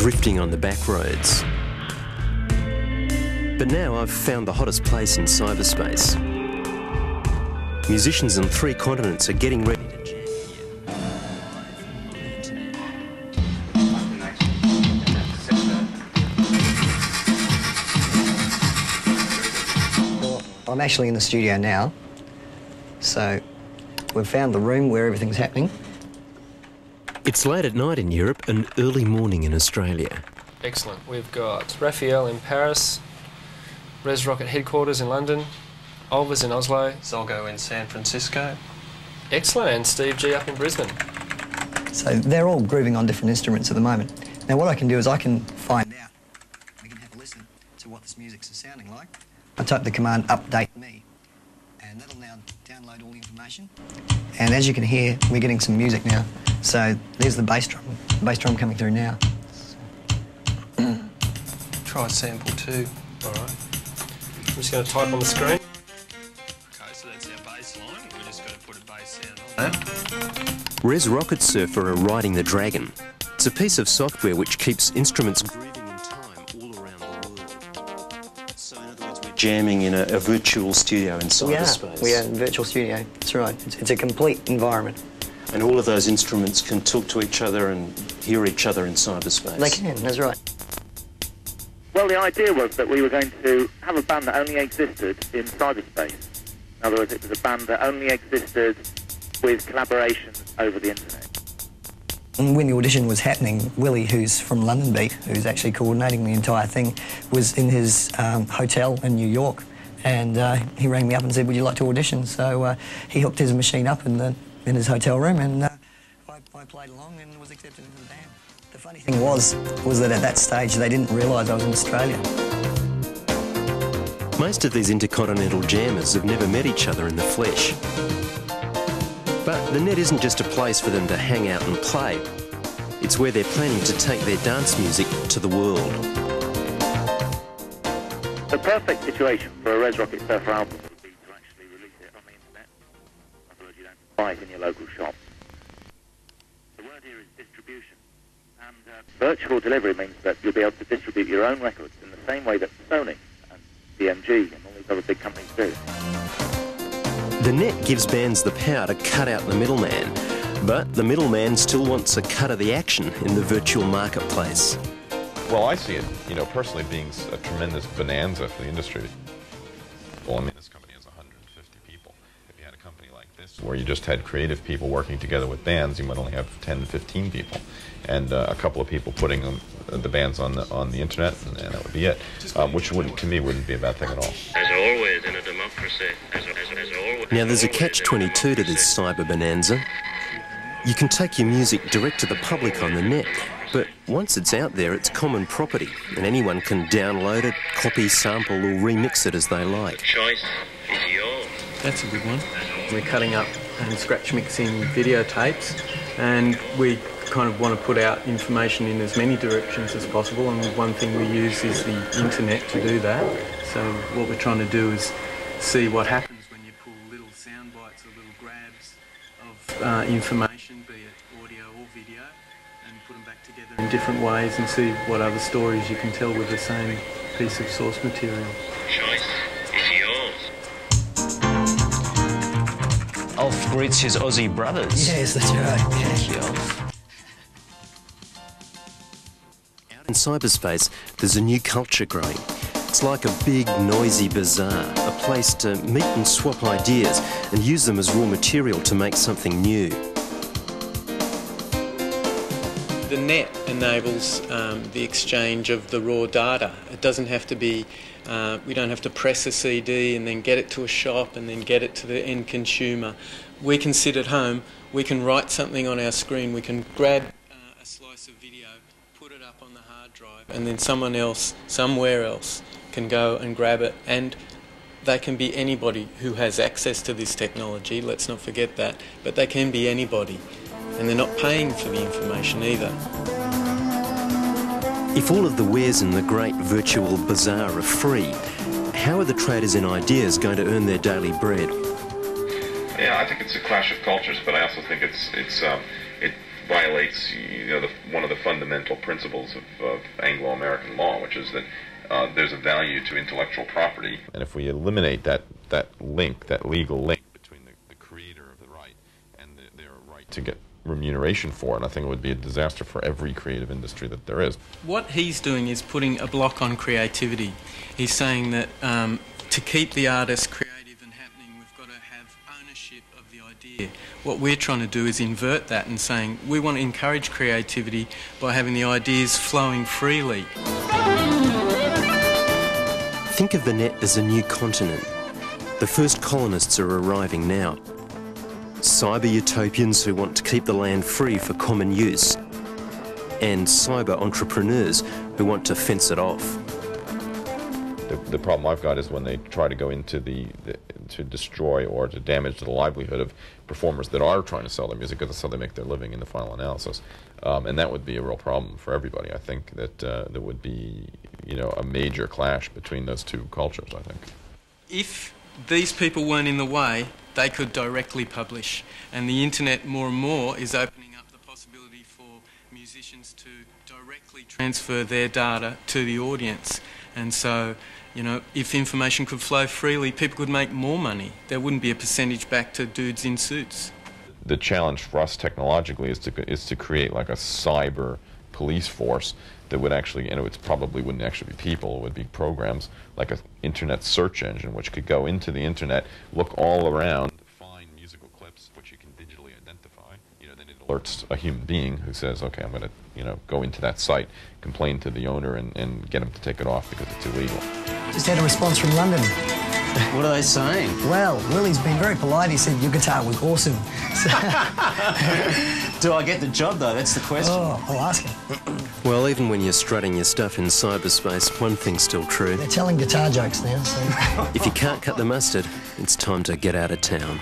drifting on the back roads. But now I've found the hottest place in cyberspace. Musicians on 3 continents are getting ready to jam here. Well, I'm actually in the studio now, so we've found the room where everything's happening. It's late at night in Europe and early morning in Australia. Excellent. We've got Raphael in Paris, ResRocket headquarters in London, Olvers in Oslo, Zolgo in San Francisco. Excellent, and Steve G up in Brisbane. So they're all grooving on different instruments at the moment. Now what I can do is I can find out, we can have a listen to what this music's sounding like. I type the command update me, and that'll now download all the information. And as you can hear, we're getting some music now. So there's the bass drum coming through now. Try sample 2. All right. I'm just going to type on the screen. Okay, so that's our bass line. We just got to put a bass sound on that. ResRocket Surfer are riding the Dragon. It's a piece of software which keeps instruments grooving in time all around the world. So in other words, we're jamming in a virtual studio in cyberspace. We are in virtual studio. That's right. It's a complete environment. And all of those instruments can talk to each other and hear each other in cyberspace. They can, that's right. Well, the idea was that we were going to have a band that only existed in cyberspace. In other words, it was a band that only existed with collaborations over the internet. And when the audition was happening, Willie, who's from London Beat, who's actually coordinating the entire thing, was in his hotel in New York, and he rang me up and said, would you like to audition? So he hooked his machine up in his hotel room, and I played along and was accepted into the band. The funny thing was that at that stage they didn't realise I was in Australia. Most of these intercontinental jammers have never met each other in the flesh. But the net isn't just a place for them to hang out and play. It's where they're planning to take their dance music to the world. The perfect situation for a ResRocket Surfer album would be to actually release it on the internet. In other words, you don't buy it in your local shop. The word here is distribution. And virtual delivery means that you'll be able to distribute your own records in the same way that Sony and BMG and all these other big companies do. The net gives bands the power to cut out the middleman, but the middleman still wants a cut of the action in the virtual marketplace. Well, I see it, personally being a tremendous bonanza for the industry. Well, I mean, this company has 150 people. If you had a company like this, where you just had creative people working together with bands, you might only have 10 to 15 people, and a couple of people putting the bands on the internet, and that would be it. Which to me wouldn't be a bad thing at all. As always in a democracy, as always. Now, there's a catch-22 to this cyber bonanza. You can take your music direct to the public on the net, but once it's out there, it's common property, and anyone can download it, copy, sample, or remix it as they like. The choice is yours. That's a good one. We're cutting up and scratch mixing videotapes, and we kind of want to put out information in as many directions as possible, and one thing we use is the internet to do that. So what we're trying to do is see what happens when you pull little sound bites or little grabs of information, be it audio or video, and put them back together in different ways and see what other stories you can tell with the same piece of source material. Choice is yours. Ulf greets his Aussie brothers. Yes, that's right. Thank you, Ulf. In cyberspace, there's a new culture growing. It's like a big, noisy bazaar, a place to meet and swap ideas and use them as raw material to make something new. The net enables the exchange of the raw data. It doesn't have to be, we don't have to press a CD and then get it to a shop and then get it to the end consumer. We can sit at home, we can write something on our screen, we can grab a slice of video, put it up on the hard drive, and then someone else, somewhere else, can go and grab it, and they can be anybody who has access to this technology, let's not forget that, but they can be anybody, and they're not paying for the information either. If all of the wares in the great virtual bazaar are free, how are the traders in ideas going to earn their daily bread? Yeah, I think it's a clash of cultures, but I also think violates one of the fundamental principles of Anglo-American law, which is that there's a value to intellectual property. And if we eliminate that link, that legal link between the creator of the right and their right to get remuneration for it, I think it would be a disaster for every creative industry that there is. What he's doing is putting a block on creativity. He's saying that to keep the artist creative and happening, we've got to have ownership of the idea. What we're trying to do is invert that and saying we want to encourage creativity by having the ideas flowing freely. Think of the net as a new continent. The first colonists are arriving now. Cyber utopians who want to keep the land free for common use, and cyber entrepreneurs who want to fence it off. The problem I've got is when they try to go into to destroy or to damage the livelihood of performers that are trying to sell their music, because that's how they make their living in the final analysis. And that would be a real problem for everybody. I think that there would be, a major clash between those two cultures, I think. If these people weren't in the way, they could directly publish. And the internet more and more is opening up the possibility for musicians to directly transfer their data to the audience. And so, if information could flow freely, people could make more money. There wouldn't be a percentage back to dudes in suits. The challenge for us technologically is to create like a cyber police force that would actually, it probably wouldn't actually be people, it would be programs like an internet search engine which could go into the internet, look all around, find musical clips which you can digitally identify. Then it alerts a human being who says, okay, I'm going to go into that site, complain to the owner and get him to take it off because it's illegal. Just had a response from London. What are they saying? Well, Willie's been very polite. He said your guitar was awesome. Do I get the job, though? That's the question. Oh, I'll ask him. Well, even when you're strutting your stuff in cyberspace, one thing's still true. They're telling guitar jokes now, so... If you can't cut the mustard, it's time to get out of town.